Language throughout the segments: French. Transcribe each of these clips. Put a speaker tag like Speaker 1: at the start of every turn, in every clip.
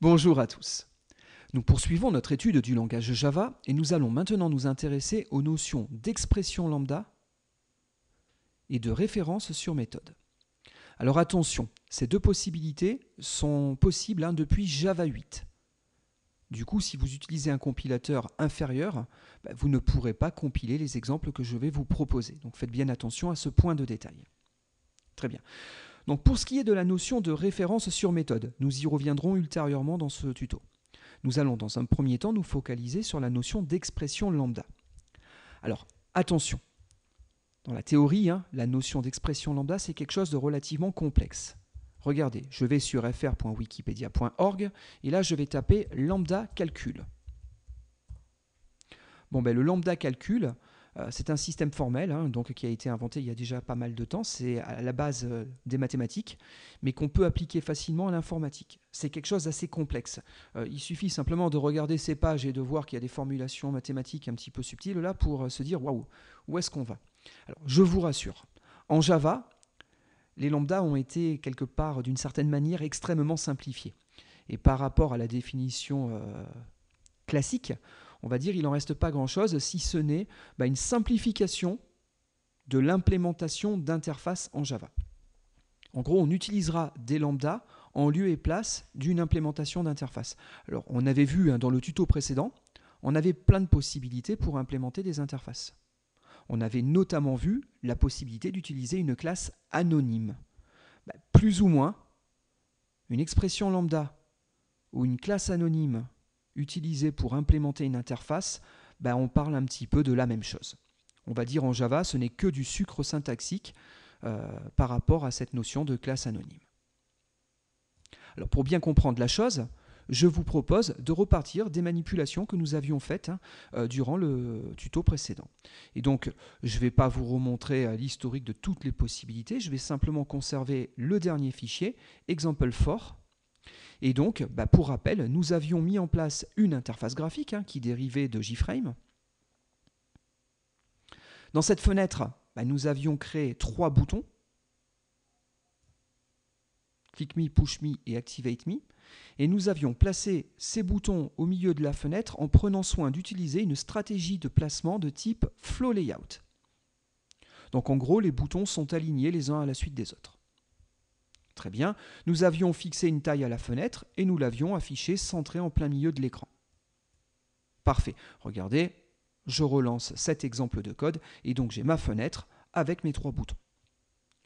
Speaker 1: Bonjour à tous. Nous poursuivons notre étude du langage Java et nous allons maintenant nous intéresser aux notions d'expression lambda et de référence sur méthode. Alors attention, ces deux possibilités sont possibles depuis Java 8. Du coup, si vous utilisez un compilateur inférieur, vous ne pourrez pas compiler les exemples que je vais vous proposer. Donc faites bien attention à ce point de détail. Très bien. Donc pour ce qui est de la notion de référence sur méthode, nous y reviendrons ultérieurement dans ce tuto. Nous allons dans un premier temps nous focaliser sur la notion d'expression lambda. Alors attention, dans la théorie, la notion d'expression lambda c'est quelque chose de relativement complexe. Regardez, je vais sur fr.wikipedia.org et là je vais taper lambda calcul. Le lambda calcul, c'est un système formel qui a été inventé il y a déjà pas mal de temps. C'est à la base des mathématiques, mais qu'on peut appliquer facilement à l'informatique. C'est quelque chose d'assez complexe. Il suffit simplement de regarder ces pages et de voir qu'il y a des formulations mathématiques un petit peu subtiles là pour se dire « waouh, où est-ce qu'on va ?» Alors, je vous rassure, en Java, les lambdas ont été quelque part d'une certaine manière extrêmement simplifiés. Et par rapport à la définition classique, on va dire qu'il n'en reste pas grand-chose, si ce n'est une simplification de l'implémentation d'interfaces en Java. En gros, on utilisera des lambdas en lieu et place d'une implémentation d'interface. Alors, on avait vu dans le tuto précédent, on avait plein de possibilités pour implémenter des interfaces. On avait notamment vu la possibilité d'utiliser une classe anonyme. Plus ou moins, une expression lambda ou une classe anonyme utilisée pour implémenter une interface, on parle un petit peu de la même chose. On va dire en Java, ce n'est que du sucre syntaxique par rapport à cette notion de classe anonyme. Alors pour bien comprendre la chose, je vous propose de repartir des manipulations que nous avions faites durant le tuto précédent. Et donc, je ne vais pas vous remontrer l'historique de toutes les possibilités, je vais simplement conserver le dernier fichier, example4. Et donc, pour rappel, nous avions mis en place une interface graphique qui dérivait de JFrame. Dans cette fenêtre, nous avions créé 3 boutons. Click Me, Push Me et Activate Me. Et nous avions placé ces boutons au milieu de la fenêtre en prenant soin d'utiliser une stratégie de placement de type Flow Layout. Donc en gros, les boutons sont alignés les uns à la suite des autres. Très bien, nous avions fixé une taille à la fenêtre et nous l'avions affichée centrée en plein milieu de l'écran. Parfait, regardez, je relance cet exemple de code et donc j'ai ma fenêtre avec mes 3 boutons.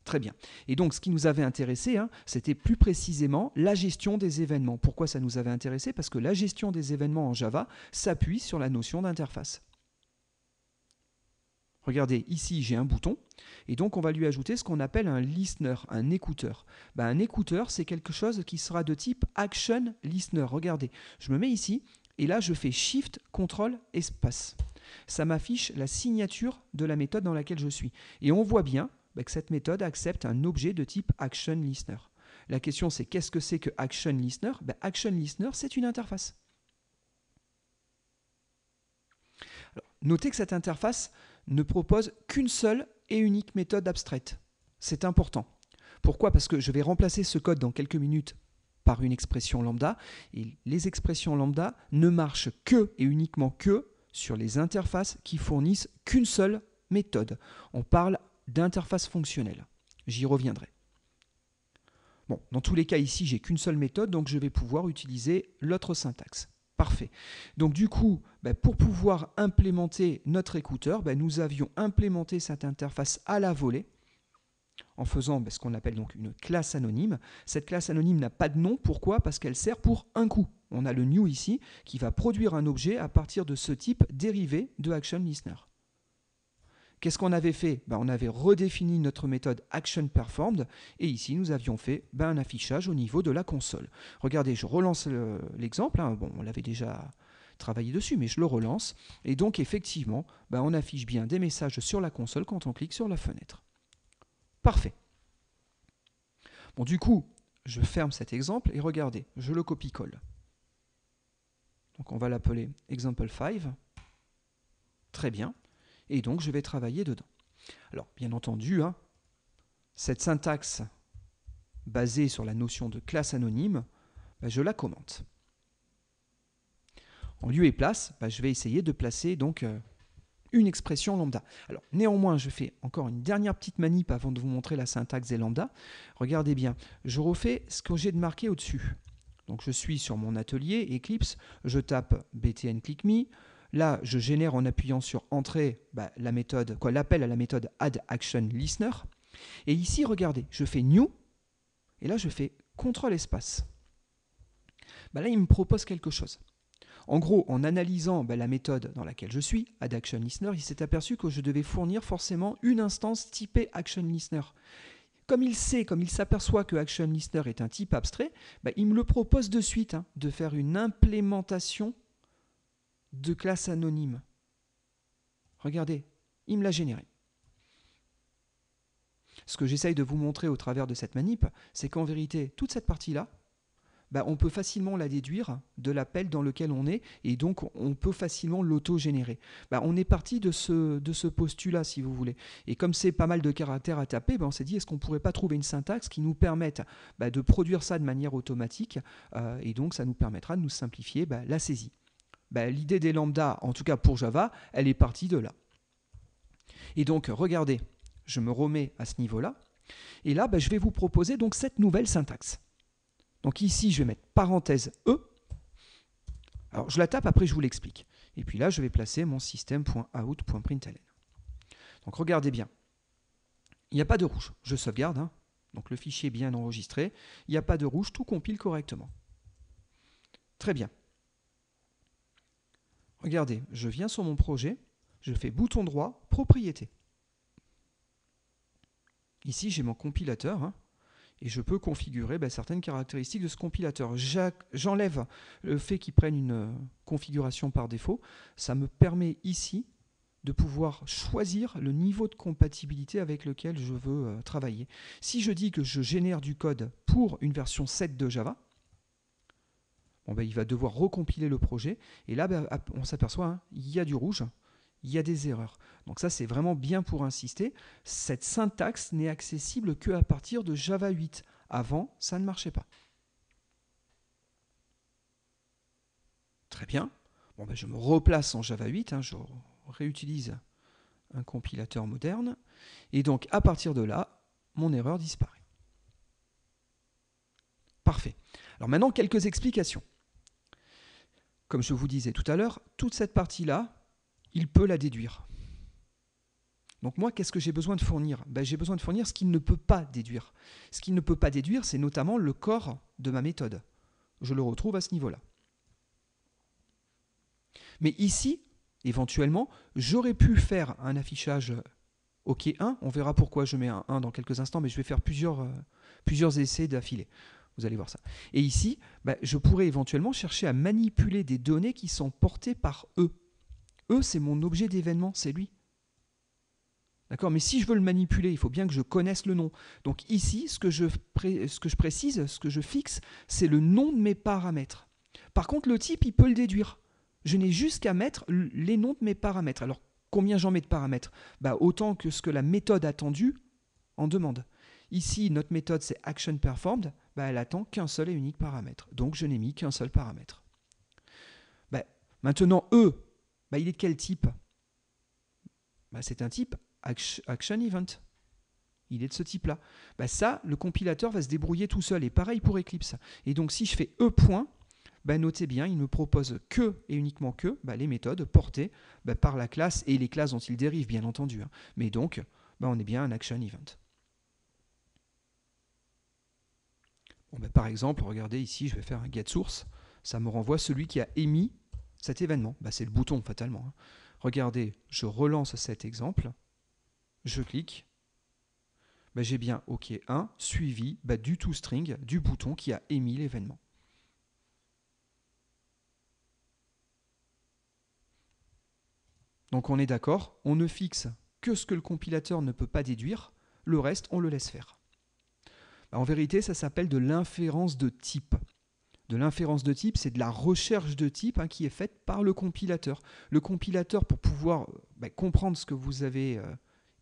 Speaker 1: Très bien. Et donc, ce qui nous avait intéressé, c'était plus précisément la gestion des événements. Pourquoi ça nous avait intéressé? Parce que la gestion des événements en Java s'appuie sur la notion d'interface. Regardez, ici, j'ai un bouton, et donc on va lui ajouter ce qu'on appelle un listener, un écouteur. Un écouteur, c'est quelque chose qui sera de type Action Listener. Regardez, je me mets ici, et là, je fais Shift, Ctrl, Espace. Ça m'affiche la signature de la méthode dans laquelle je suis. Et on voit bien que cette méthode accepte un objet de type Action Listener. La question c'est qu'est-ce que c'est que Action Listener? Action Listener, c'est une interface. Alors, notez que cette interface ne propose qu'une seule et unique méthode abstraite. C'est important. Pourquoi? Parce que je vais remplacer ce code dans quelques minutes par une expression lambda, et les expressions lambda ne marchent que et uniquement que sur les interfaces qui fournissent qu'une seule méthode. On parle d'interface fonctionnelle. J'y reviendrai. Dans tous les cas, ici, j'ai qu'une seule méthode, donc je vais pouvoir utiliser l'autre syntaxe. Parfait. Donc du coup, pour pouvoir implémenter notre écouteur, nous avions implémenté cette interface à la volée en faisant ce qu'on appelle donc une classe anonyme. Cette classe anonyme n'a pas de nom. Pourquoi? Parce qu'elle sert pour un coup. On a le new ici qui va produire un objet à partir de ce type dérivé de Action Listener. Qu'est-ce qu'on avait fait? On avait redéfini notre méthode ActionPerformed et ici nous avions fait un affichage au niveau de la console. Regardez, je relance l'exemple. On l'avait déjà travaillé dessus, mais je le relance. Et donc effectivement, on affiche bien des messages sur la console quand on clique sur la fenêtre. Parfait. Du coup, je ferme cet exemple et regardez, je le copie-colle. Donc on va l'appeler Example5. Très bien. Et donc, je vais travailler dedans. Alors, bien entendu, cette syntaxe basée sur la notion de classe anonyme, je la commente. En lieu et place, je vais essayer de placer donc une expression lambda. Alors néanmoins, je fais encore une dernière petite manip avant de vous montrer la syntaxe des lambda. Regardez bien, je refais ce que j'ai de marqué au-dessus. Donc je suis sur mon atelier Eclipse, je tape btn click me. Là, je génère en appuyant sur entrée la méthode, l'appel à la méthode add action listener. Et ici, regardez, je fais new et là je fais CTRL espace. Là, il me propose quelque chose. En gros, en analysant la méthode dans laquelle je suis, addActionListener, il s'est aperçu que je devais fournir forcément une instance typée ActionListener. Comme il s'aperçoit que ActionListener est un type abstrait, il me le propose de suite de faire une implémentation de classe anonyme. Regardez, il me l'a généré. Ce que j'essaye de vous montrer au travers de cette manip, c'est qu'en vérité, toute cette partie-là, on peut facilement la déduire de l'appel dans lequel on est et donc on peut facilement l'auto-générer. On est parti de ce postulat, si vous voulez. Et comme c'est pas mal de caractères à taper, on s'est dit, est-ce qu'on ne pourrait pas trouver une syntaxe qui nous permette de produire ça de manière automatique et donc ça nous permettra de nous simplifier la saisie. L'idée des lambdas, en tout cas pour Java, elle est partie de là. Et donc, regardez, je me remets à ce niveau-là. Et là, je vais vous proposer donc cette nouvelle syntaxe. Donc ici, je vais mettre parenthèse E. Alors, je la tape, après je vous l'explique. Et puis là, je vais placer mon system.out.println. Donc, regardez bien. Il n'y a pas de rouge. Je sauvegarde. Donc, le fichier est bien enregistré. Il n'y a pas de rouge, tout compile correctement. Très bien. Regardez, je viens sur mon projet. Je fais bouton droit, propriété. Ici, j'ai mon compilateur. Et je peux configurer certaines caractéristiques de ce compilateur. J'enlève le fait qu'il prenne une configuration par défaut. Ça me permet ici de pouvoir choisir le niveau de compatibilité avec lequel je veux travailler. Si je dis que je génère du code pour une version 7 de Java, il va devoir recompiler le projet. Et là, on s'aperçoit, il y a du rouge, il y a des erreurs. Donc ça, c'est vraiment bien pour insister. Cette syntaxe n'est accessible qu'à partir de Java 8. Avant, ça ne marchait pas. Très bien. Je me replace en Java 8. Je réutilise un compilateur moderne. Et donc, à partir de là, mon erreur disparaît. Parfait. Alors maintenant, quelques explications. Comme je vous disais tout à l'heure, toute cette partie-là, il peut la déduire. Donc moi, qu'est-ce que j'ai besoin de fournir? J'ai besoin de fournir ce qu'il ne peut pas déduire. Ce qu'il ne peut pas déduire, c'est notamment le corps de ma méthode. Je le retrouve à ce niveau-là. Mais ici, éventuellement, j'aurais pu faire un affichage OK 1. On verra pourquoi je mets un 1 dans quelques instants, mais je vais faire plusieurs essais d'affilée. Vous allez voir ça. Et ici, je pourrais éventuellement chercher à manipuler des données qui sont portées par E. E, c'est mon objet d'événement, c'est lui. D'accord, mais si je veux le manipuler, il faut bien que je connaisse le nom. Donc ici, ce que je précise, ce que je fixe, c'est le nom de mes paramètres. Par contre, le type, il peut le déduire. Je n'ai juste qu'à mettre les noms de mes paramètres. Alors, combien j'en mets de paramètres? Autant que ce que la méthode attendue en demande. Ici, notre méthode, c'est actionPerformed. Elle attend qu'un seul et unique paramètre. Donc, je n'ai mis qu'un seul paramètre. Maintenant, E, il est de quel type? C'est un type Action Event. Il est de ce type-là. Ça, le compilateur va se débrouiller tout seul. Et pareil pour Eclipse. Et donc, si je fais E point, notez bien, il me propose que et uniquement que les méthodes portées par la classe et les classes dont il dérive, bien entendu. Mais donc, on est bien un Action Event. Par exemple, regardez ici, je vais faire un getSource. Ça me renvoie celui qui a émis cet événement. C'est le bouton, fatalement. Regardez, je relance cet exemple. Je clique. J'ai bien OK 1 suivi du toString du bouton qui a émis l'événement. Donc on est d'accord, on ne fixe que ce que le compilateur ne peut pas déduire, le reste on le laisse faire. En vérité, ça s'appelle de l'inférence de type. De l'inférence de type, c'est de la recherche de type qui est faite par le compilateur. Le compilateur, pour pouvoir comprendre ce que vous avez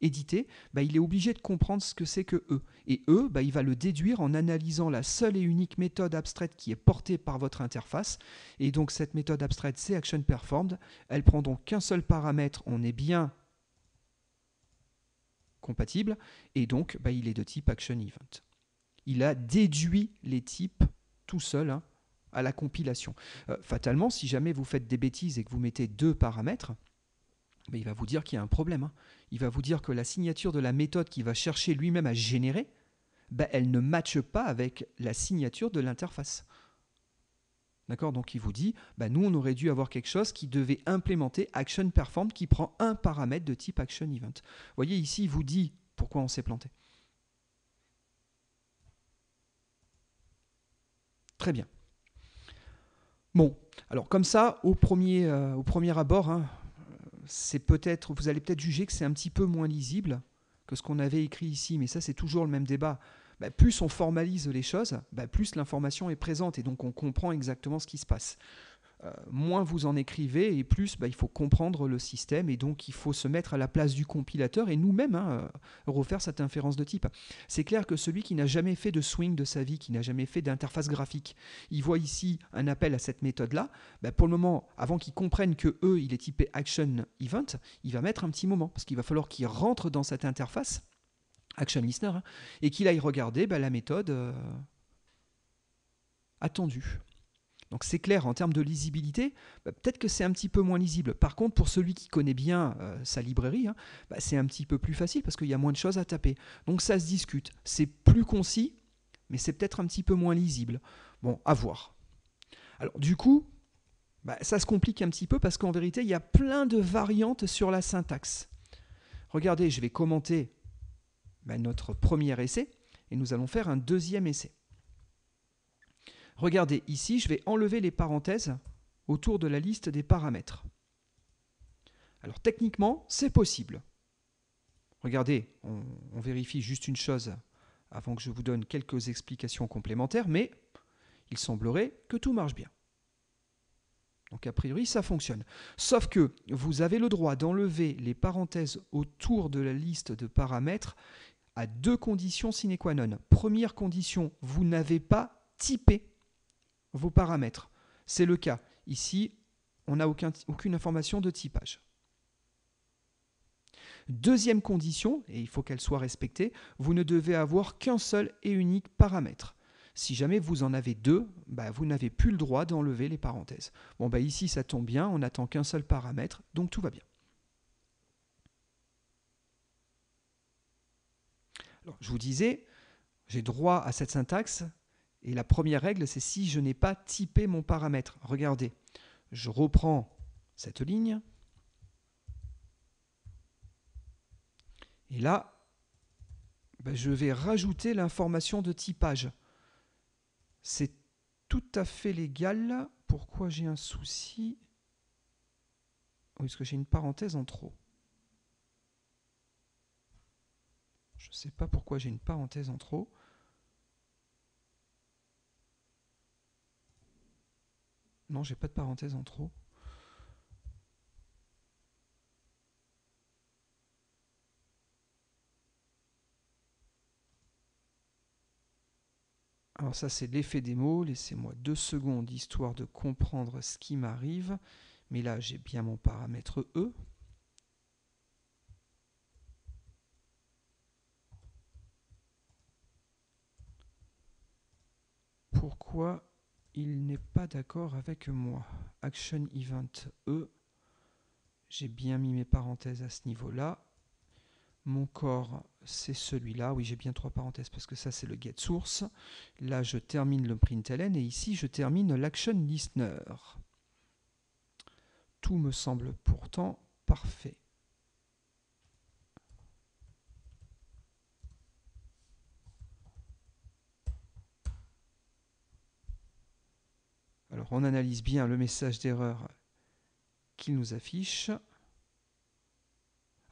Speaker 1: éditer, il est obligé de comprendre ce que c'est que E. Et E, il va le déduire en analysant la seule et unique méthode abstraite qui est portée par votre interface. Et donc cette méthode abstraite, c'est ActionPerformed. Elle prend donc qu'un seul paramètre, on est bien compatible, et donc il est de type ActionEvent. Il a déduit les types tout seul à la compilation. Fatalement, si jamais vous faites des bêtises et que vous mettez 2 paramètres, il va vous dire qu'il y a un problème. Il va vous dire que la signature de la méthode qu'il va chercher lui-même à générer, elle ne matche pas avec la signature de l'interface. D'accord? Donc il vous dit, nous on aurait dû avoir quelque chose qui devait implémenter ActionPerformed qui prend un paramètre de type ActionEvent. Vous voyez ici, il vous dit pourquoi on s'est planté. Très bien. Bon, alors comme ça, au premier abord, c'est peut-être, vous allez peut-être juger que c'est un petit peu moins lisible que ce qu'on avait écrit ici, mais ça c'est toujours le même débat. Plus on formalise les choses, plus l'information est présente et donc on comprend exactement ce qui se passe. Moins vous en écrivez et plus il faut comprendre le système et donc il faut se mettre à la place du compilateur et nous-mêmes refaire cette inférence de type. C'est clair que celui qui n'a jamais fait de swing de sa vie, qui n'a jamais fait d'interface graphique, il voit ici un appel à cette méthode-là. Pour le moment, avant qu'il comprenne que E, il est typé ActionEvent, il va mettre un petit moment parce qu'il va falloir qu'il rentre dans cette interface ActionListener et qu'il aille regarder la méthode attendue. Donc c'est clair, en termes de lisibilité, peut-être que c'est un petit peu moins lisible. Par contre, pour celui qui connaît bien sa librairie, c'est un petit peu plus facile parce qu'il y a moins de choses à taper. Donc ça se discute. C'est plus concis, mais c'est peut-être un petit peu moins lisible. Bon, à voir. Alors du coup, ça se complique un petit peu parce qu'en vérité, il y a plein de variantes sur la syntaxe. Regardez, je vais commenter notre premier essai et nous allons faire un deuxième essai. Regardez, ici, je vais enlever les parenthèses autour de la liste des paramètres. Alors, techniquement, c'est possible. Regardez, on vérifie juste une chose avant que je vous donne quelques explications complémentaires, mais il semblerait que tout marche bien. Donc, a priori, ça fonctionne. Sauf que vous avez le droit d'enlever les parenthèses autour de la liste de paramètres à 2 conditions sine qua non. Première condition, vous n'avez pas typé vos paramètres. C'est le cas. Ici, on n'a aucune information de typage. Deuxième condition, et il faut qu'elle soit respectée, vous ne devez avoir qu'un seul et unique paramètre. Si jamais vous en avez 2, vous n'avez plus le droit d'enlever les parenthèses. Bon, ici, ça tombe bien, on n'attend qu'un seul paramètre, donc tout va bien. Alors, je vous disais, j'ai droit à cette syntaxe. Et la première règle, c'est si je n'ai pas typé mon paramètre. Regardez, je reprends cette ligne. Et là, je vais rajouter l'information de typage. C'est tout à fait légal. Pourquoi j'ai un souci? Oui, est-ce que j'ai une parenthèse en trop? Je ne sais pas pourquoi j'ai une parenthèse en trop. Non, j'ai pas de parenthèse en trop. Alors ça, c'est l'effet des mots. Laissez-moi 2 secondes histoire de comprendre ce qui m'arrive. Mais là, j'ai bien mon paramètre E. Pourquoi il n'est pas d'accord avec moi? ActionEvent E. J'ai bien mis mes parenthèses à ce niveau-là. Mon corps, c'est celui-là. Oui, j'ai bien 3 parenthèses parce que ça, c'est le getSource. Là, je termine le println et ici, je termine l'ActionListener. Tout me semble pourtant parfait. Alors, on analyse bien le message d'erreur qu'il nous affiche.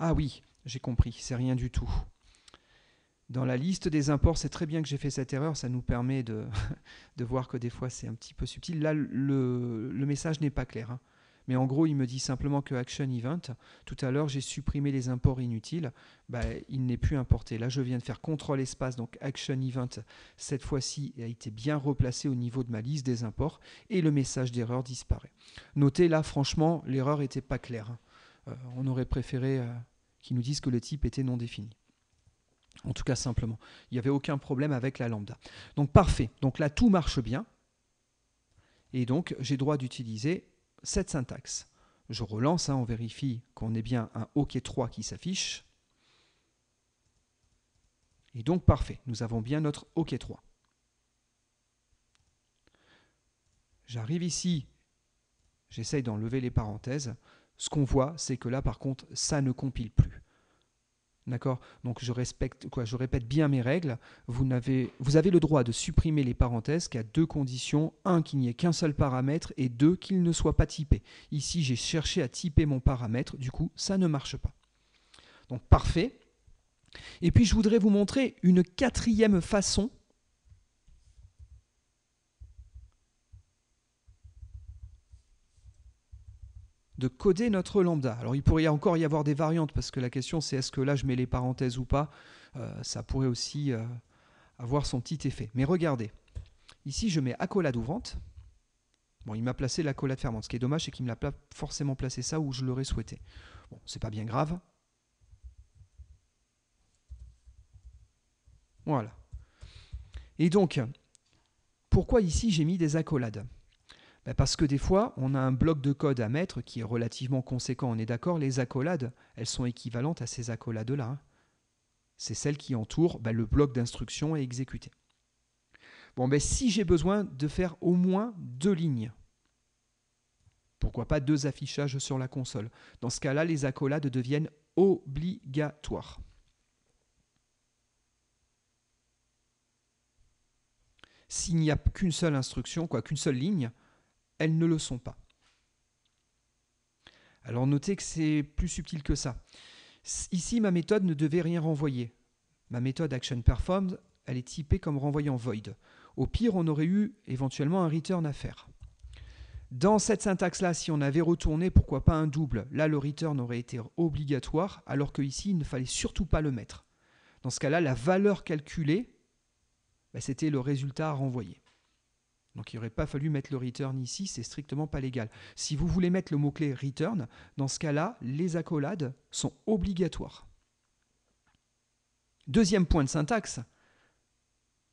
Speaker 1: Ah oui, j'ai compris, c'est rien du tout. Dans la liste des imports, c'est très bien que j'ai fait cette erreur, ça nous permet de voir que des fois c'est un petit peu subtil. Là, le message n'est pas clair. Mais en gros, il me dit simplement que Action Event, tout à l'heure, j'ai supprimé les imports inutiles, il n'est plus importé. Là, je viens de faire CTRL espace, donc Action Event, cette fois-ci, a été bien replacé au niveau de ma liste des imports, et le message d'erreur disparaît. Notez, là, franchement, l'erreur n'était pas claire. On aurait préféré qu'ils nous disent que le type était non défini. En tout cas, simplement. Il n'y avait aucun problème avec la lambda. Donc, parfait. Donc là, tout marche bien. Et donc, j'ai droit d'utiliser cette syntaxe. Je relance, on vérifie qu'on ait bien un OK3 qui s'affiche. Et donc, parfait, nous avons bien notre OK3. J'arrive ici, j'essaye d'enlever les parenthèses. Ce qu'on voit, c'est que là, par contre, ça ne compile plus. D'accord? Donc, je répète bien mes règles. Vous avez le droit de supprimer les parenthèses qu'à deux conditions. Un, qu'il n'y ait qu'un seul paramètre, et deux, qu'il ne soit pas typé. Ici, j'ai cherché à typer mon paramètre. Du coup, ça ne marche pas. Donc, parfait. Et puis, je voudrais vous montrer une quatrième façon de coder notre lambda. Alors il pourrait encore y avoir des variantes parce que la question c'est est-ce que là je mets les parenthèses ou pas. Ça pourrait aussi avoir son petit effet. Mais regardez, ici je mets accolade ouvrante. Bon, il m'a placé l'accolade fermante. Ce qui est dommage, c'est qu'il ne me l'a pas forcément placé ça où je l'aurais souhaité. Bon, c'est pas bien grave. Voilà. Et donc, pourquoi ici j'ai mis des accolades ? Parce que des fois, on a un bloc de code à mettre qui est relativement conséquent. On est d'accord, les accolades, elles sont équivalentes à ces accolades-là. C'est celles qui entourent le bloc d'instruction à exécuter. Bon, si j'ai besoin de faire au moins 2 lignes, pourquoi pas 2 affichages sur la console? Dans ce cas-là, les accolades deviennent obligatoires. S'il n'y a qu'une seule instruction, qu'une seule ligne, elles ne le sont pas. Alors notez que c'est plus subtil que ça. Ici, ma méthode ne devait rien renvoyer. Ma méthode ActionPerformed, elle est typée comme renvoyant void. Au pire, on aurait eu éventuellement un return à faire. Dans cette syntaxe-là, si on avait retourné, pourquoi pas un double, là le return aurait été obligatoire, alors qu'ici, il ne fallait surtout pas le mettre. Dans ce cas-là, la valeur calculée, c'était le résultat à renvoyer. Donc il n'aurait pas fallu mettre le return ici, c'est strictement pas légal. Si vous voulez mettre le mot-clé return, dans ce cas-là, les accolades sont obligatoires. Deuxième point de syntaxe,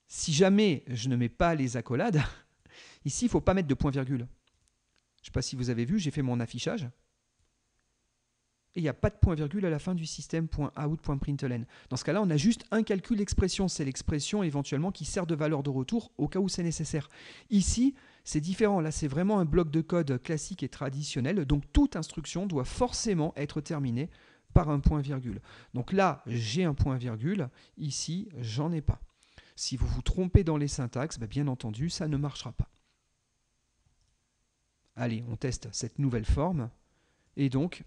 Speaker 1: si jamais je ne mets pas les accolades, ici il ne faut pas mettre de point-virgule. Je ne sais pas si vous avez vu, j'ai fait mon affichage. Et il n'y a pas de point-virgule à la fin du système.out.println. Dans ce cas-là, on a juste un calcul d'expression. C'est l'expression éventuellement qui sert de valeur de retour au cas où c'est nécessaire. Ici, c'est différent. Là, c'est vraiment un bloc de code classique et traditionnel. Donc, toute instruction doit forcément être terminée par un point-virgule. Donc là, j'ai un point-virgule. Ici, j'en ai pas. Si vous vous trompez dans les syntaxes, bien entendu, ça ne marchera pas. Allez, on teste cette nouvelle forme. Et donc,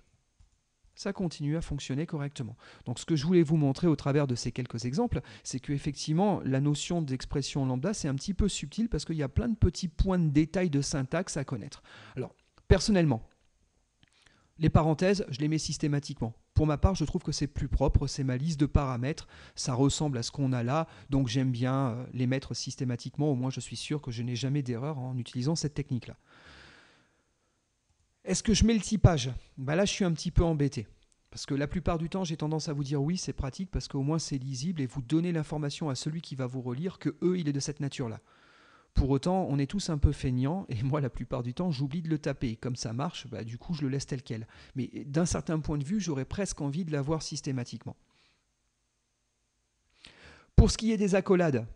Speaker 1: ça continue à fonctionner correctement. Donc ce que je voulais vous montrer au travers de ces quelques exemples, c'est qu'effectivement, la notion d'expression lambda, c'est un petit peu subtil parce qu'il y a plein de petits points de détail de syntaxe à connaître. Alors, personnellement, les parenthèses, je les mets systématiquement. Pour ma part, je trouve que c'est plus propre, c'est ma liste de paramètres, ça ressemble à ce qu'on a là, donc j'aime bien les mettre systématiquement, au moins je suis sûr que je n'ai jamais d'erreur en utilisant cette technique-là. Est-ce que je mets le typage? Là, je suis un petit peu embêté. Parce que la plupart du temps, j'ai tendance à vous dire oui, c'est pratique parce qu'au moins c'est lisible et vous donnez l'information à celui qui va vous relire que il est de cette nature-là. Pour autant, on est tous un peu feignants et moi, la plupart du temps, j'oublie de le taper. Comme ça marche, du coup, je le laisse tel quel. Mais d'un certain point de vue, j'aurais presque envie de l'avoir systématiquement. Pour ce qui est des accolades,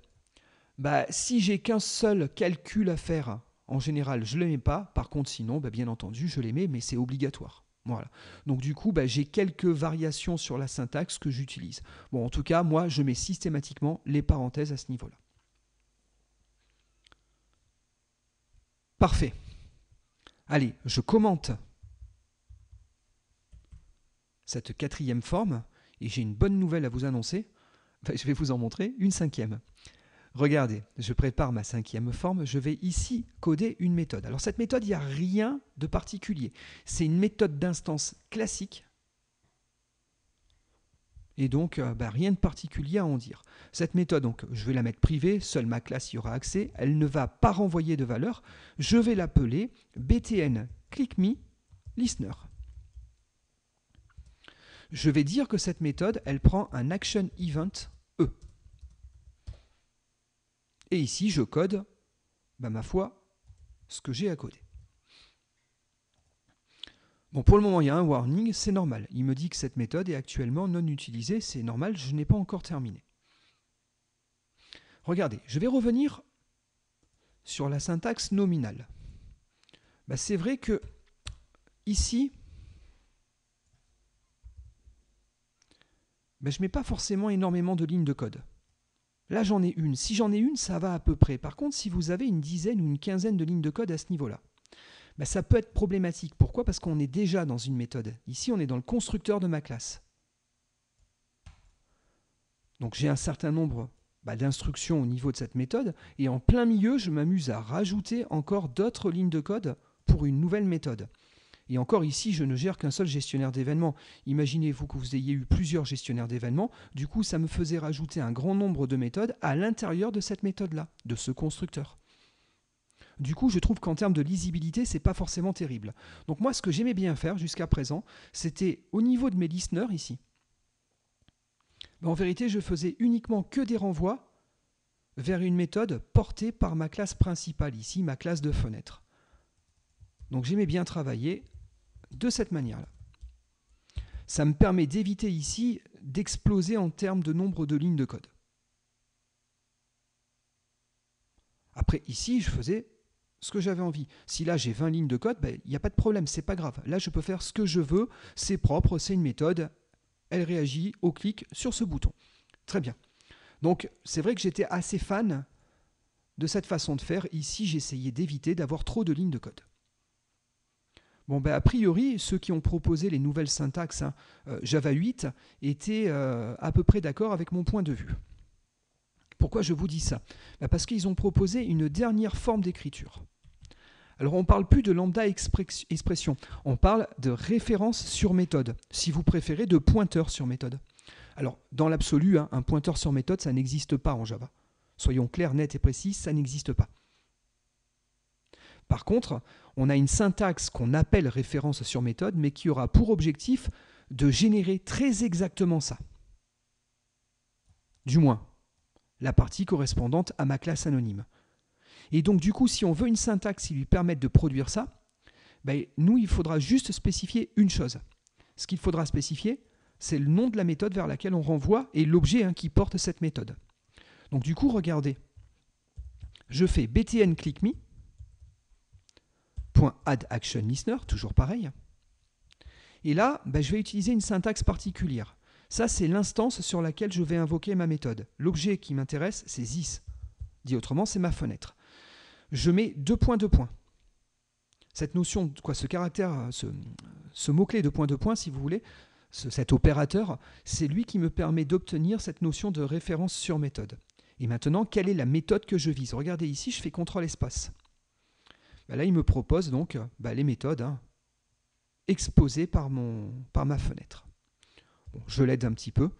Speaker 1: si j'ai qu'un seul calcul à faire, en général, je ne les mets pas. Par contre, sinon, bien entendu, je les mets, mais c'est obligatoire. Voilà. Donc du coup, j'ai quelques variations sur la syntaxe que j'utilise. Bon, en tout cas, moi, je mets systématiquement les parenthèses à ce niveau-là. Parfait. Allez, je commente cette quatrième forme et j'ai une bonne nouvelle à vous annoncer. Je vais vous en montrer une cinquième. Regardez, je prépare ma 5e forme, je vais ici coder une méthode. Alors cette méthode, il n'y a rien de particulier. C'est une méthode d'instance classique. Et donc, rien de particulier à en dire. Cette méthode, donc, je vais la mettre privée, seule ma classe y aura accès, elle ne va pas renvoyer de valeur. Je vais l'appeler btn clickMe listener. Je vais dire que cette méthode, elle prend un action event E. Et ici, je code, ma foi, ce que j'ai à coder. Bon, pour le moment, il y a un warning, c'est normal. Il me dit que cette méthode est actuellement non utilisée, c'est normal, je n'ai pas encore terminé. Regardez, je vais revenir sur la syntaxe nominale. C'est vrai que ici, je ne mets pas forcément énormément de lignes de code. Là, j'en ai une. Si j'en ai une, ça va à peu près. Par contre, si vous avez une dizaine ou une quinzaine de lignes de code à ce niveau-là, ça peut être problématique. Pourquoi? Parce qu'on est déjà dans une méthode. Ici, on est dans le constructeur de ma classe. Donc, j'ai un certain nombre d'instructions au niveau de cette méthode. Et en plein milieu, je m'amuse à rajouter encore d'autres lignes de code pour une nouvelle méthode. Et encore ici, je ne gère qu'un seul gestionnaire d'événements. Imaginez-vous que vous ayez eu plusieurs gestionnaires d'événements. Du coup, ça me faisait rajouter un grand nombre de méthodes à l'intérieur de cette méthode-là, de ce constructeur. Du coup, je trouve qu'en termes de lisibilité, ce n'est pas forcément terrible. Donc moi, ce que j'aimais bien faire jusqu'à présent, c'était au niveau de mes listeners ici. En vérité, je faisais uniquement que des renvois vers une méthode portée par ma classe principale, ici, ma classe de fenêtre. Donc j'aimais bien travailler de cette manière-là. Ça me permet d'éviter ici d'exploser en termes de nombre de lignes de code. Après, ici, je faisais ce que j'avais envie. Si là, j'ai 20 lignes de code, il n'y a pas de problème, c'est pas grave. Là, je peux faire ce que je veux, c'est propre, c'est une méthode, elle réagit au clic sur ce bouton. Très bien. Donc, c'est vrai que j'étais assez fan de cette façon de faire. Ici, j'essayais d'éviter d'avoir trop de lignes de code. Bon, a priori, ceux qui ont proposé les nouvelles syntaxes Java 8 étaient à peu près d'accord avec mon point de vue. Pourquoi je vous dis ça? Parce qu'ils ont proposé une dernière forme d'écriture. Alors, on ne parle plus de lambda expression, on parle de référence sur méthode, si vous préférez de pointeur sur méthode. Alors, dans l'absolu, un pointeur sur méthode, ça n'existe pas en Java. Soyons clairs, nets et précis, ça n'existe pas. Par contre, on a une syntaxe qu'on appelle référence sur méthode, mais qui aura pour objectif de générer très exactement ça. Du moins, la partie correspondante à ma classe anonyme. Et donc, du coup, si on veut une syntaxe qui lui permette de produire ça, nous, il faudra juste spécifier une chose. Ce qu'il faudra spécifier, c'est le nom de la méthode vers laquelle on renvoie et l'objet qui porte cette méthode. Donc, du coup, regardez. Je fais btn clickMe, .addActionListener, toujours pareil. Et là, je vais utiliser une syntaxe particulière. Ça, c'est l'instance sur laquelle je vais invoquer ma méthode. L'objet qui m'intéresse, c'est this. Dit autrement, c'est ma fenêtre. Je mets deux points. Cette notion, ce caractère, ce mot-clé de point, si vous voulez, cet opérateur, c'est lui qui me permet d'obtenir cette notion de référence sur méthode. Et maintenant, quelle est la méthode que je vise? Regardez ici, je fais CTRL espace. Là, il me propose donc les méthodes exposées par ma fenêtre. Bon, je l'aide un petit peu.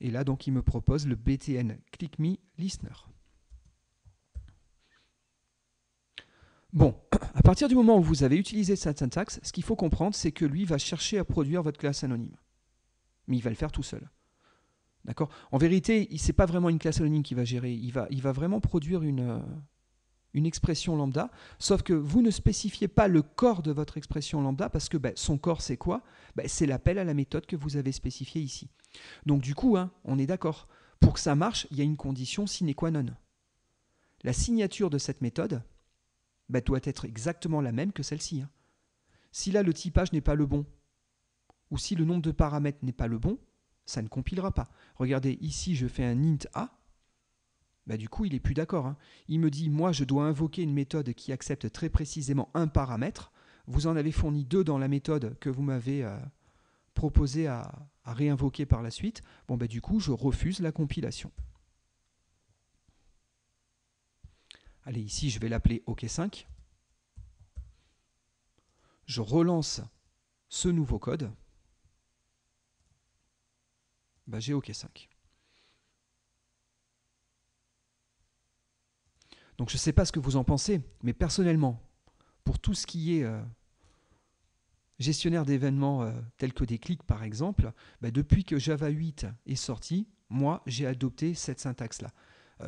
Speaker 1: Et là, donc, il me propose le btn clickMe listener. Bon, à partir du moment où vous avez utilisé cette syntaxe, ce qu'il faut comprendre, c'est que lui va chercher à produire votre classe anonyme. Mais il va le faire tout seul. D'accord? En vérité, ce n'est pas vraiment une classe anonyme qu'il va gérer. Il va vraiment produire une expression lambda, sauf que vous ne spécifiez pas le corps de votre expression lambda, parce que son corps, c'est quoi? C'est l'appel à la méthode que vous avez spécifiée ici. Donc du coup, on est d'accord. Pour que ça marche, il y a une condition sine qua non. La signature de cette méthode doit être exactement la même que celle-ci. Si là, le typage n'est pas le bon, ou si le nombre de paramètres n'est pas le bon, ça ne compilera pas. Regardez, ici, je fais un int a. Du coup, il n'est plus d'accord. Il me dit, moi, je dois invoquer une méthode qui accepte très précisément un paramètre. Vous en avez fourni 2 dans la méthode que vous m'avez proposé à réinvoquer par la suite. Du coup, je refuse la compilation. Allez, ici, je vais l'appeler OK5. Je relance ce nouveau code. J'ai OK5. Donc je ne sais pas ce que vous en pensez, mais personnellement, pour tout ce qui est gestionnaire d'événements tels que des clics par exemple, depuis que Java 8 est sorti, moi j'ai adopté cette syntaxe-là.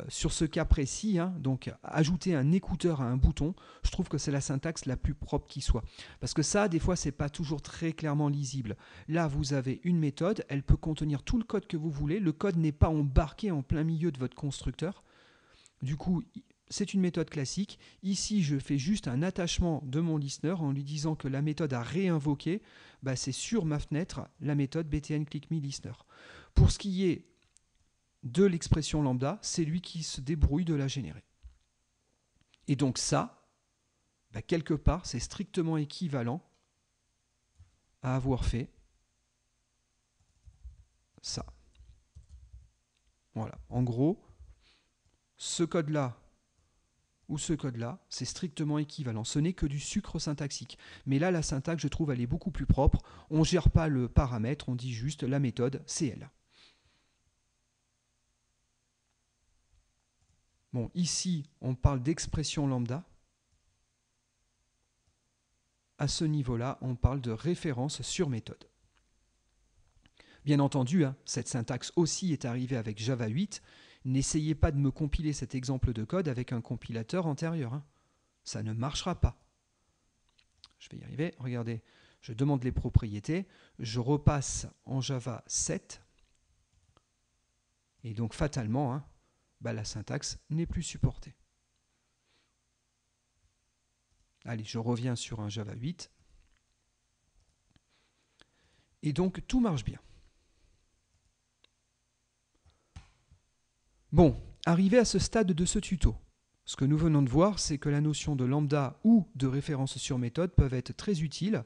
Speaker 1: Sur ce cas précis, donc ajouter un écouteur à un bouton, je trouve que c'est la syntaxe la plus propre qui soit. Parce que ça, des fois, c'est pas toujours très clairement lisible. Là, vous avez une méthode, elle peut contenir tout le code que vous voulez. Le code n'est pas embarqué en plein milieu de votre constructeur. Du coup, c'est une méthode classique. Ici, je fais juste un attachement de mon listener en lui disant que la méthode à réinvoquer, c'est sur ma fenêtre la méthode btn_click_me_listener. Pour ce qui est de l'expression lambda, c'est lui qui se débrouille de la générer. Et donc ça, quelque part, c'est strictement équivalent à avoir fait ça. Voilà. En gros, ce code-là ou ce code-là, c'est strictement équivalent. Ce n'est que du sucre syntaxique. Mais là, la syntaxe, je trouve, elle est beaucoup plus propre. On ne gère pas le paramètre, on dit juste la méthode, c'est elle. Bon, ici, on parle d'expression lambda. À ce niveau-là, on parle de référence sur méthode. Bien entendu, cette syntaxe aussi est arrivée avec Java 8. N'essayez pas de me compiler cet exemple de code avec un compilateur antérieur. Ça ne marchera pas. Je vais y arriver. Regardez, je demande les propriétés. Je repasse en Java 7. Et donc, fatalement, la syntaxe n'est plus supportée. Allez, je reviens sur un Java 8. Et donc, tout marche bien. Bon, arrivé à ce stade de ce tuto, ce que nous venons de voir, c'est que la notion de lambda ou de référence sur méthode peuvent être très utiles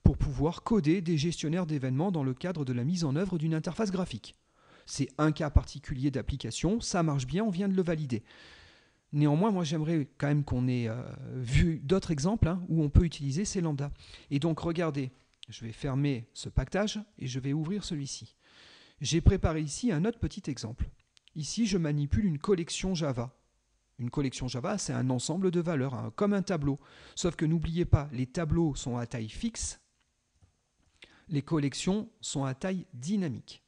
Speaker 1: pour pouvoir coder des gestionnaires d'événements dans le cadre de la mise en œuvre d'une interface graphique. C'est un cas particulier d'application, ça marche bien, on vient de le valider. Néanmoins, moi j'aimerais quand même qu'on ait vu d'autres exemples où on peut utiliser ces lambdas. Et donc regardez, je vais fermer ce pactage et je vais ouvrir celui-ci. J'ai préparé ici un autre petit exemple. Ici, je manipule une collection Java. Une collection Java, c'est un ensemble de valeurs, comme un tableau. Sauf que n'oubliez pas, les tableaux sont à taille fixe, les collections sont à taille dynamique.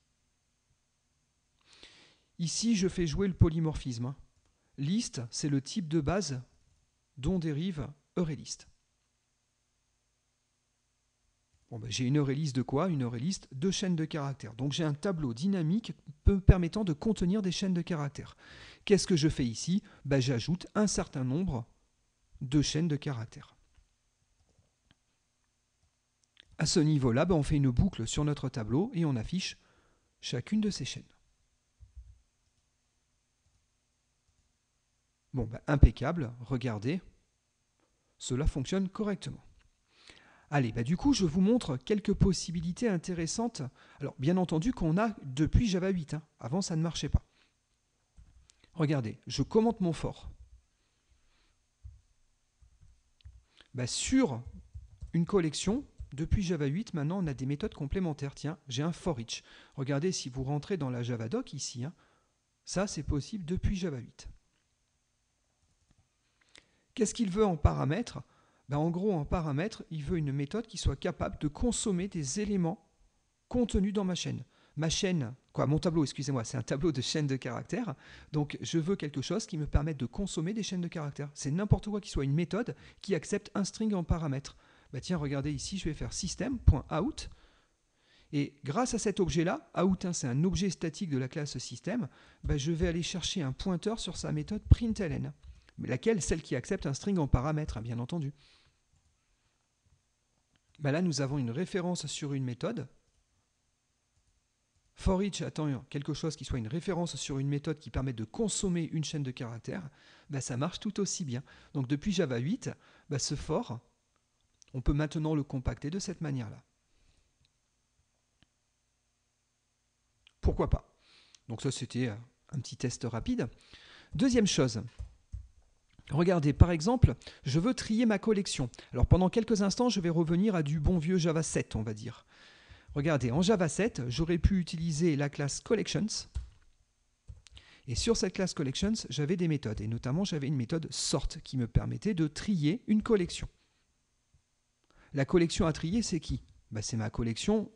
Speaker 1: Ici, je fais jouer le polymorphisme. List, c'est le type de base dont dérive EureList. J'ai une EureList de quoi? Une EureList de chaînes de caractères. Donc j'ai un tableau dynamique permettant de contenir des chaînes de caractères. Qu'est-ce que je fais ici? J'ajoute un certain nombre de chaînes de caractères. À ce niveau-là, on fait une boucle sur notre tableau et on affiche chacune de ces chaînes. Impeccable, regardez, cela fonctionne correctement. Allez, du coup, je vous montre quelques possibilités intéressantes. Alors, bien entendu, qu'on a depuis Java 8. Avant, ça ne marchait pas. Regardez, je commente mon for. Sur une collection, depuis Java 8, maintenant, on a des méthodes complémentaires. Tiens, j'ai un for each. Regardez, si vous rentrez dans la Javadoc ici, ça, c'est possible depuis Java 8. Qu'est-ce qu'il veut en paramètre? En gros, en paramètre, il veut une méthode qui soit capable de consommer des éléments contenus dans ma chaîne. Mon tableau, excusez-moi, c'est un tableau de chaînes de caractères. Donc, je veux quelque chose qui me permette de consommer des chaînes de caractères. C'est n'importe quoi qui soit une méthode qui accepte un string en paramètre. Tiens, regardez ici, je vais faire system.out. Et grâce à cet objet-là, out, c'est un objet statique de la classe system, je vais aller chercher un pointeur sur sa méthode println. Laquelle? Celle qui accepte un string en paramètre, bien entendu. Là, nous avons une référence sur une méthode. For each attend quelque chose qui soit une référence sur une méthode qui permet de consommer une chaîne de caractères. Ça marche tout aussi bien. Donc depuis Java 8, ce for, on peut maintenant le compacter de cette manière-là. Pourquoi pas? Donc ça, c'était un petit test rapide. Deuxième chose, Regardez, par exemple, je veux trier ma collection. Alors pendant quelques instants, je vais revenir à du bon vieux Java 7, on va dire. Regardez, en Java 7, j'aurais pu utiliser la classe Collections. Et sur cette classe Collections, j'avais des méthodes. Et notamment, j'avais une méthode sort qui me permettait de trier une collection. La collection à trier, c'est qui? C'est ma collection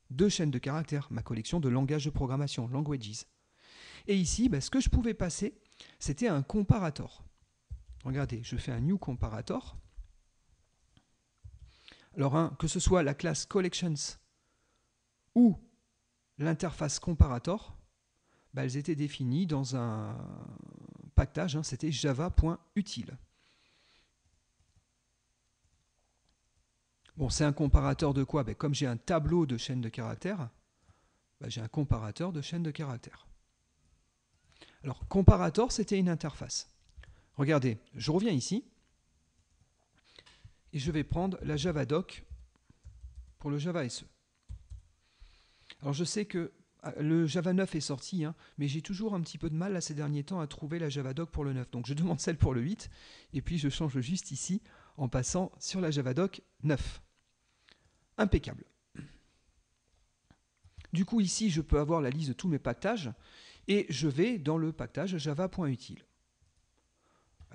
Speaker 1: de chaînes de caractères, ma collection de langages de programmation, languages. Et ici, ce que je pouvais passer, c'était un comparator. Regardez, je fais un new comparator. Alors, que ce soit la classe collections ou l'interface comparator, elles étaient définies dans un package, c'était java.util. Bon, c'est un comparateur de quoi? Comme j'ai un tableau de chaînes de caractères, j'ai un comparateur de chaînes de caractères. Alors, comparator, c'était une interface. Regardez, je reviens ici et je vais prendre la Javadoc pour le Java SE. Alors, je sais que le Java 9 est sorti, mais j'ai toujours un petit peu de mal ces derniers temps à trouver la Javadoc pour le 9. Donc, je demande celle pour le 8 et puis je change juste ici en passant sur la Javadoc 9. Impeccable. Du coup, ici, je peux avoir la liste de tous mes packages et je vais dans le package java.util.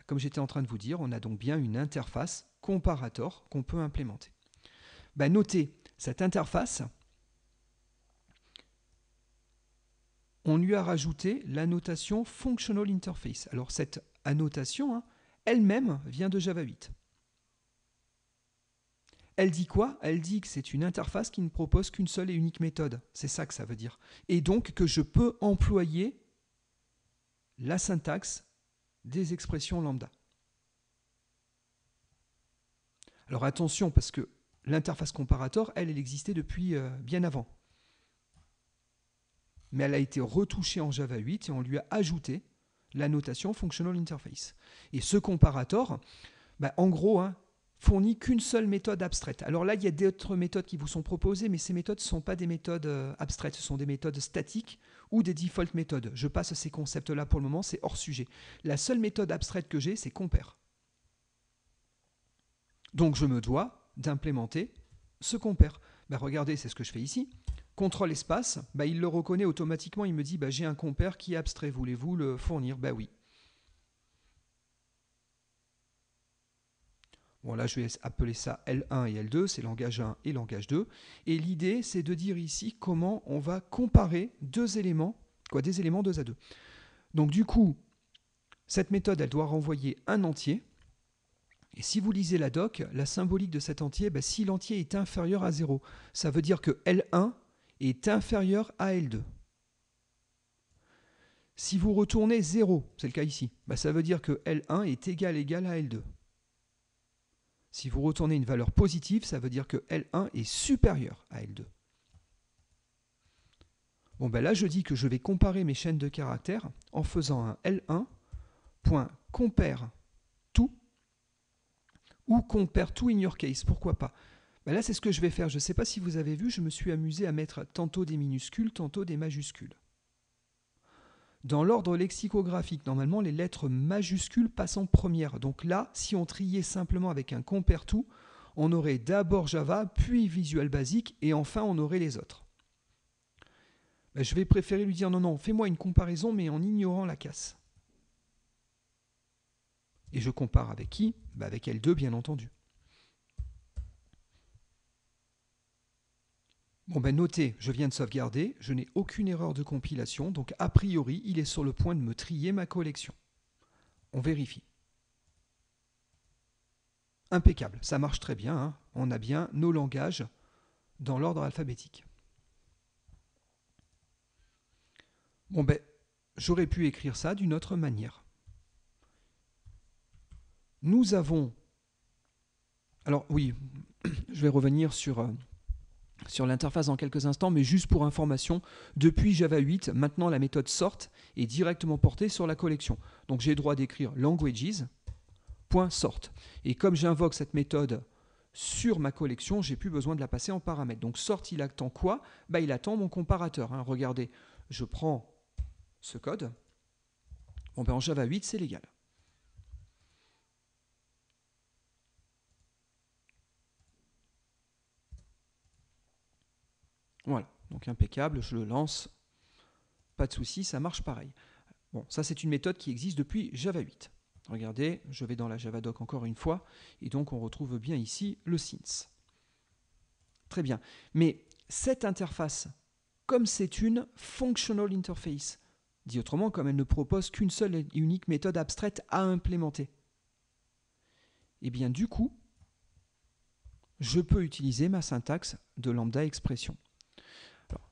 Speaker 1: Comme j'étais en train de vous dire, on a donc bien une interface comparator qu'on peut implémenter. Notez, cette interface, on lui a rajouté l'annotation Functional Interface. Alors cette annotation, elle-même vient de Java 8. Elle dit quoi? Elle dit que c'est une interface qui ne propose qu'une seule et unique méthode. C'est ça que ça veut dire. Et donc que je peux employer la syntaxe des expressions lambda. Alors attention, parce que l'interface comparator, elle existait depuis bien avant. Mais elle a été retouchée en Java 8 et on lui a ajouté la notation Functional Interface. Et ce comparator, en gros, fournit qu'une seule méthode abstraite. Alors là, il y a d'autres méthodes qui vous sont proposées, mais ces méthodes ne sont pas des méthodes abstraites, ce sont des méthodes statiques ou des default méthodes. Je passe ces concepts-là pour le moment, c'est hors sujet. La seule méthode abstraite que j'ai, c'est compare. Donc je me dois d'implémenter ce compare. Regardez, c'est ce que je fais ici. Contrôle espace, il le reconnaît automatiquement, il me dit j'ai un compare qui est abstrait, voulez-vous le fournir? Oui. Bon, là, je vais appeler ça L1 et L2, c'est langage 1 et langage 2. Et l'idée, c'est de dire ici comment on va comparer des éléments 2 à 2. Donc, du coup, cette méthode, elle doit renvoyer un entier. Et si vous lisez la doc, la symbolique de cet entier, si l'entier est inférieur à 0, ça veut dire que L1 est inférieur à L2. Si vous retournez 0, c'est le cas ici, ça veut dire que L1 est égal à L2. Si vous retournez une valeur positive, ça veut dire que L1 est supérieur à L2. Bon, là, je dis que je vais comparer mes chaînes de caractères en faisant un L1.compare to ou compare to in your case, pourquoi pas. Là, c'est ce que je vais faire. Je ne sais pas si vous avez vu, je me suis amusé à mettre tantôt des minuscules, tantôt des majuscules. Dans l'ordre lexicographique, normalement, les lettres majuscules passent en première. Donc là, si on triait simplement avec un compare to, on aurait d'abord Java, puis Visual Basic, et enfin on aurait les autres. Je vais préférer lui dire non, fais-moi une comparaison, mais en ignorant la casse. Et je compare avec qui? Avec L2, bien entendu. Bon, notez, je viens de sauvegarder, je n'ai aucune erreur de compilation, donc a priori, il est sur le point de me trier ma collection. On vérifie. Impeccable, ça marche très bien, on a bien nos langages dans l'ordre alphabétique. Bon, j'aurais pu écrire ça d'une autre manière. Nous avons... Alors oui, je vais revenir sur l'interface dans quelques instants, mais juste pour information, depuis Java 8, maintenant la méthode sort est directement portée sur la collection. Donc j'ai le droit d'écrire languages.sort. Et comme j'invoque cette méthode sur ma collection, j'ai plus besoin de la passer en paramètre. Donc sort, il attend quoi? Il attend mon comparateur. Regardez, je prends ce code. Bon, en Java 8, c'est légal. Voilà, donc impeccable, je le lance, pas de souci, ça marche pareil. Bon, ça c'est une méthode qui existe depuis Java 8. Regardez, je vais dans la Javadoc encore une fois, et donc on retrouve bien ici le since. Très bien, mais cette interface, comme c'est une functional interface, dit autrement, comme elle ne propose qu'une seule et unique méthode abstraite à implémenter, et bien du coup, je peux utiliser ma syntaxe de lambda expression. Alors,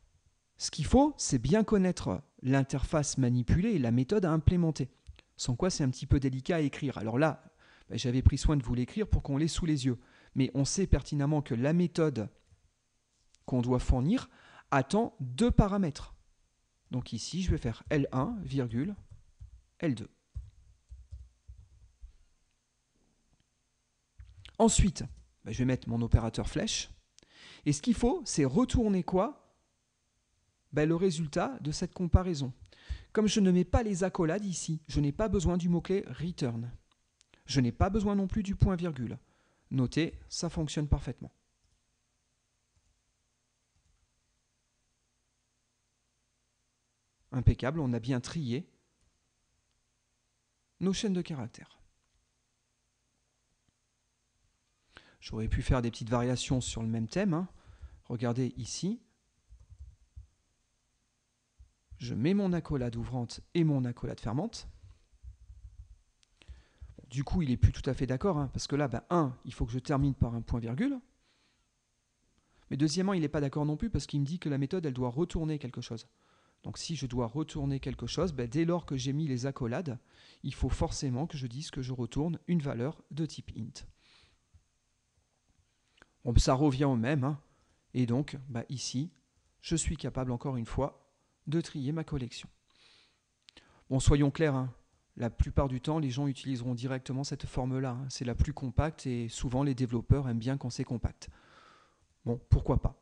Speaker 1: ce qu'il faut, c'est bien connaître l'interface manipulée et la méthode à implémenter. Sans quoi, c'est un petit peu délicat à écrire. Alors là, j'avais pris soin de vous l'écrire pour qu'on l'ait sous les yeux. Mais on sait pertinemment que la méthode qu'on doit fournir attend 2 paramètres. Donc ici, je vais faire L1, virgule, L2. Ensuite, je vais mettre mon opérateur flèche. Et ce qu'il faut, c'est retourner quoi ? Le résultat de cette comparaison. Comme je ne mets pas les accolades ici, je n'ai pas besoin du mot-clé return. Je n'ai pas besoin non plus du point virgule. Notez, ça fonctionne parfaitement. Impeccable, on a bien trié nos chaînes de caractères. J'aurais pu faire des petites variations sur le même thème. Hein. Regardez ici. Je mets mon accolade ouvrante et mon accolade fermante. Bon, du coup, il n'est plus tout à fait d'accord, hein, parce que là, il faut que je termine par un point-virgule. Mais deuxièmement, il n'est pas d'accord non plus, parce qu'il me dit que la méthode, elle doit retourner quelque chose. Donc si je dois retourner quelque chose, dès lors que j'ai mis les accolades, il faut forcément que je dise que je retourne une valeur de type int. Bon, ça revient au même, hein. Et donc ici, je suis capable encore une fois de trier ma collection. Bon, soyons clairs, hein. La plupart du temps, les gens utiliseront directement cette forme-là. Hein. C'est la plus compacte et souvent les développeurs aiment bien quand c'est compact. Bon, pourquoi pas.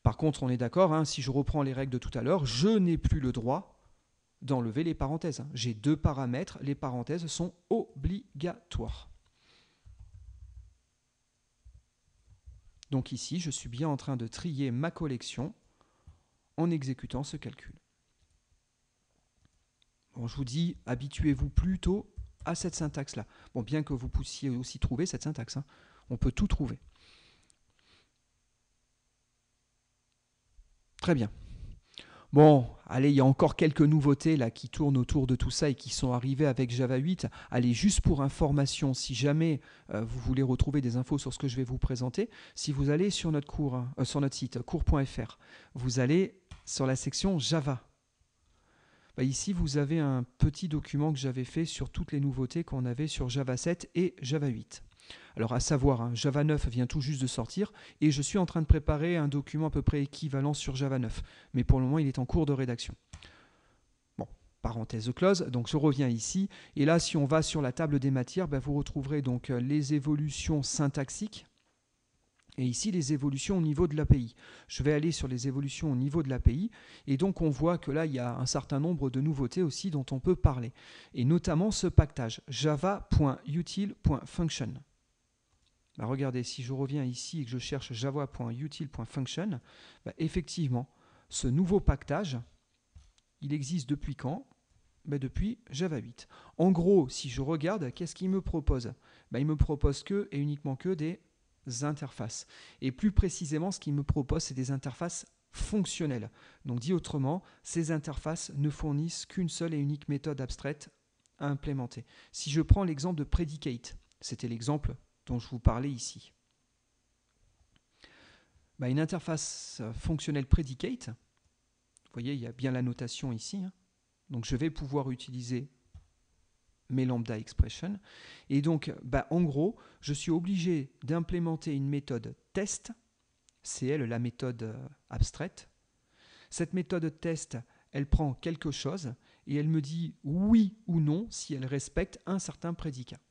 Speaker 1: Par contre, on est d'accord, hein, si je reprends les règles de tout à l'heure, je n'ai plus le droit d'enlever les parenthèses. Hein. J'ai 2 paramètres, les parenthèses sont obligatoires. Donc ici, je suis bien en train de trier ma collection en exécutant ce calcul. Bon, je vous dis, habituez-vous plutôt à cette syntaxe-là. Bon, bien que vous puissiez aussi trouver cette syntaxe. Hein. On peut tout trouver. Très bien. Bon, allez, il y a encore quelques nouveautés là qui tournent autour de tout ça et qui sont arrivées avec Java 8. Allez, juste pour information, si jamais vous voulez retrouver des infos sur ce que je vais vous présenter, si vous allez sur notre cours, sur notre site cours.fr, vous allez sur la section Java. Ici, vous avez un petit document que j'avais fait sur toutes les nouveautés qu'on avait sur Java 7 et Java 8. Alors à savoir, hein, Java 9 vient tout juste de sortir et je suis en train de préparer un document à peu près équivalent sur Java 9. Mais pour le moment, il est en cours de rédaction. Bon, parenthèse close, donc je reviens ici. Et là, si on va sur la table des matières, vous retrouverez donc les évolutions syntaxiques. Et ici, les évolutions au niveau de l'API. Je vais aller sur les évolutions au niveau de l'API. Et donc, on voit que là, il y a un certain nombre de nouveautés aussi dont on peut parler. Et notamment ce pactage, java.util.function. Regardez, si je reviens ici et que je cherche java.util.function, effectivement, ce nouveau pactage, il existe depuis quand ? Depuis Java 8. En gros, si je regarde, qu'est-ce qu'il me propose ? Il me propose que et uniquement que des interfaces. Et plus précisément, ce qu'il me propose, c'est des interfaces fonctionnelles. Donc dit autrement, ces interfaces ne fournissent qu'une seule et unique méthode abstraite à implémenter. Si je prends l'exemple de predicate, c'était l'exemple dont je vous parlais ici. Une interface fonctionnelle predicate, vous voyez, il y a bien la notation ici, hein. Donc je vais pouvoir utiliser mes lambda expression. Et donc, en gros, je suis obligé d'implémenter une méthode test, c'est elle la méthode abstraite. Cette méthode test, elle prend quelque chose et elle me dit oui ou non si elle respecte un certain prédicat.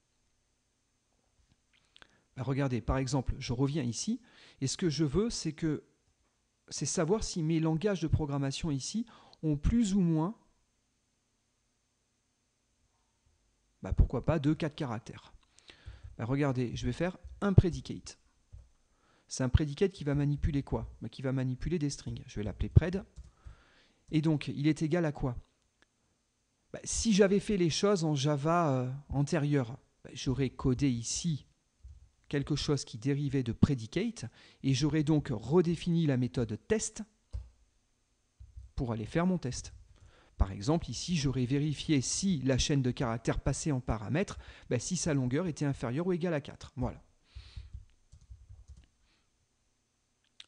Speaker 1: Regardez, par exemple, je reviens ici et ce que je veux, c'est savoir si mes langages de programmation ici ont plus ou moins pourquoi pas, 2-4 caractères. Regardez, je vais faire un predicate. C'est un predicate qui va manipuler quoi? Qui va manipuler des strings. Je vais l'appeler pred. Et donc, il est égal à quoi? Si j'avais fait les choses en Java antérieur, j'aurais codé ici quelque chose qui dérivait de predicate et j'aurais donc redéfini la méthode test pour aller faire mon test. Par exemple, ici, j'aurais vérifié si la chaîne de caractères passait en paramètre, si sa longueur était inférieure ou égale à 4. Voilà.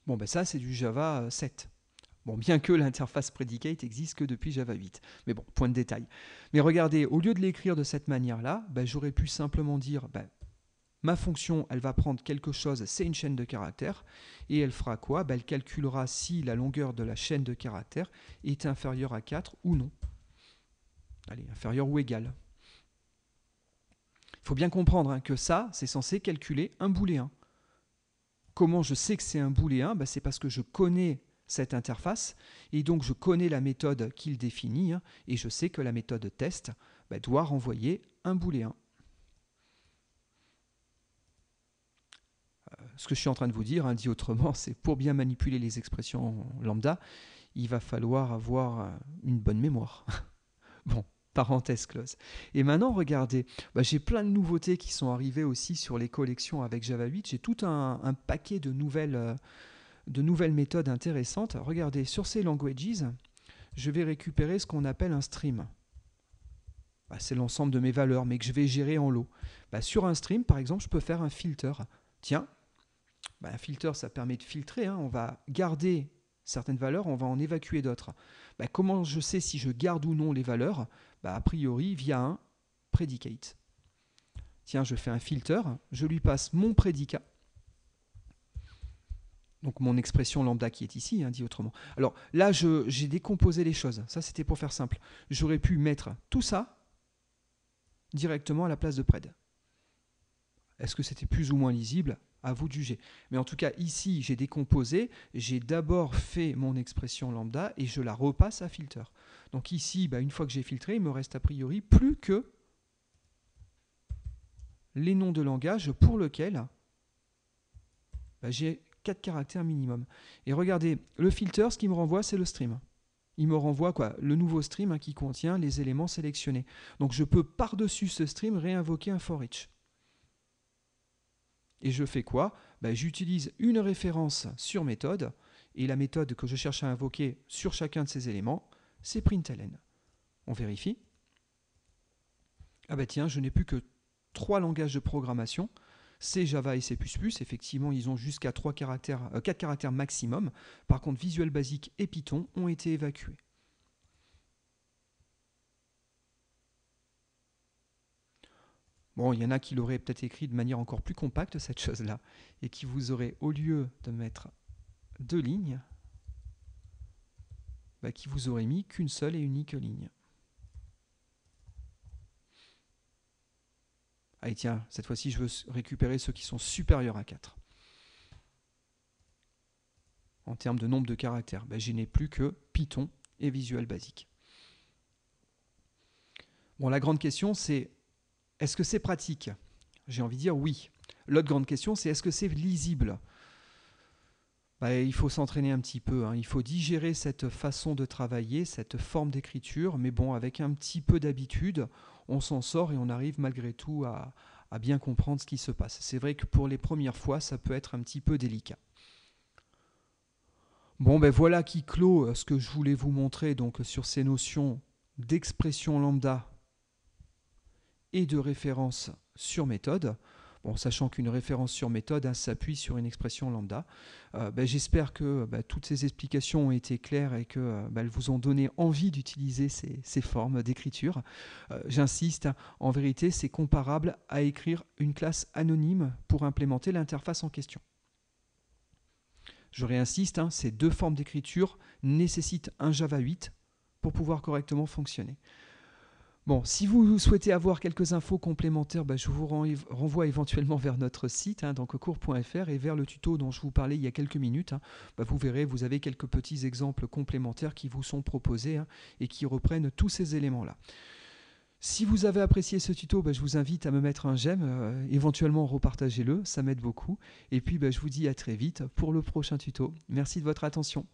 Speaker 1: Bon, ça, c'est du Java 7. Bon, bien que l'interface predicate existe que depuis Java 8. Mais bon, point de détail. Mais regardez, au lieu de l'écrire de cette manière-là, j'aurais pu simplement dire, ma fonction, elle va prendre quelque chose, c'est une chaîne de caractères, et elle fera quoi? Elle calculera si la longueur de la chaîne de caractères est inférieure à 4 ou non. Allez, inférieure ou égale. Il faut bien comprendre que ça, c'est censé calculer un booléen. Comment je sais que c'est un booléen? C'est parce que je connais cette interface, et donc je connais la méthode qu'il définit, et je sais que la méthode test doit renvoyer un booléen. Ce que je suis en train de vous dire, dit autrement, c'est pour bien manipuler les expressions lambda, il va falloir avoir une bonne mémoire. Bon, parenthèse close. Et maintenant, regardez, j'ai plein de nouveautés qui sont arrivées aussi sur les collections avec Java 8. J'ai tout un paquet de nouvelles méthodes intéressantes. Regardez, sur ces languages, je vais récupérer ce qu'on appelle un stream. C'est l'ensemble de mes valeurs, mais que je vais gérer en lot. Sur un stream, par exemple, je peux faire un filter. Tiens, un filter, ça permet de filtrer. On va garder certaines valeurs, on va en évacuer d'autres. Comment je sais si je garde ou non les valeurs? A priori, via un predicate. Tiens, je fais un filter, je lui passe mon prédicat. Donc mon expression lambda qui est ici, dit autrement. Alors là, j'ai décomposé les choses. Ça, c'était pour faire simple. J'aurais pu mettre tout ça directement à la place de pred. Est-ce que c'était plus ou moins lisible? À vous de juger. Mais en tout cas, ici, j'ai décomposé. J'ai d'abord fait mon expression lambda et je la repasse à filter. Donc ici, une fois que j'ai filtré, il me reste a priori plus que les noms de langage pour lesquels j'ai 4 caractères minimum. Et regardez, le filter, ce qui me renvoie, c'est le stream. Il me renvoie quoi? Le nouveau stream qui contient les éléments sélectionnés. Donc je peux par-dessus ce stream réinvoquer un for each. Et je fais quoi? J'utilise une référence sur méthode, et la méthode que je cherche à invoquer sur chacun de ces éléments, c'est println. On vérifie. Tiens, je n'ai plus que 3 langages de programmation, C, Java et C++. Effectivement, ils ont jusqu'à 4 caractères maximum. Par contre, Visual Basic et Python ont été évacués. Bon, il y en a qui l'auraient peut-être écrit de manière encore plus compacte, cette chose-là, et qui vous auraient, au lieu de mettre 2 lignes, qui vous auraient mis qu'une seule et unique ligne. Allez, tiens, cette fois-ci, je veux récupérer ceux qui sont supérieurs à 4. En termes de nombre de caractères, je n'ai plus que Python et Visual Basic. Bon, la grande question, c'est est-ce que c'est pratique? J'ai envie de dire oui. L'autre grande question, c'est est-ce que c'est lisible? Il faut s'entraîner un petit peu. Il faut digérer cette façon de travailler, cette forme d'écriture. Mais bon, avec un petit peu d'habitude, on s'en sort et on arrive malgré tout à bien comprendre ce qui se passe. C'est vrai que pour les premières fois, ça peut être un petit peu délicat. Bon, voilà qui clôt ce que je voulais vous montrer donc, sur ces notions d'expression lambda et de référence sur méthode. Bon, sachant qu'une référence sur méthode s'appuie sur une expression lambda. J'espère que toutes ces explications ont été claires et qu'elles vous ont donné envie d'utiliser ces formes d'écriture. J'insiste, en vérité, c'est comparable à écrire une classe anonyme pour implémenter l'interface en question. Je réinsiste, ces 2 formes d'écriture nécessitent un Java 8 pour pouvoir correctement fonctionner. Bon, si vous souhaitez avoir quelques infos complémentaires, je vous renvoie éventuellement vers notre site, donc cours.fr, et vers le tuto dont je vous parlais il y a quelques minutes. Vous verrez, vous avez quelques petits exemples complémentaires qui vous sont proposés et qui reprennent tous ces éléments-là. Si vous avez apprécié ce tuto, je vous invite à me mettre un j'aime, éventuellement repartagez-le, ça m'aide beaucoup. Et puis je vous dis à très vite pour le prochain tuto. Merci de votre attention.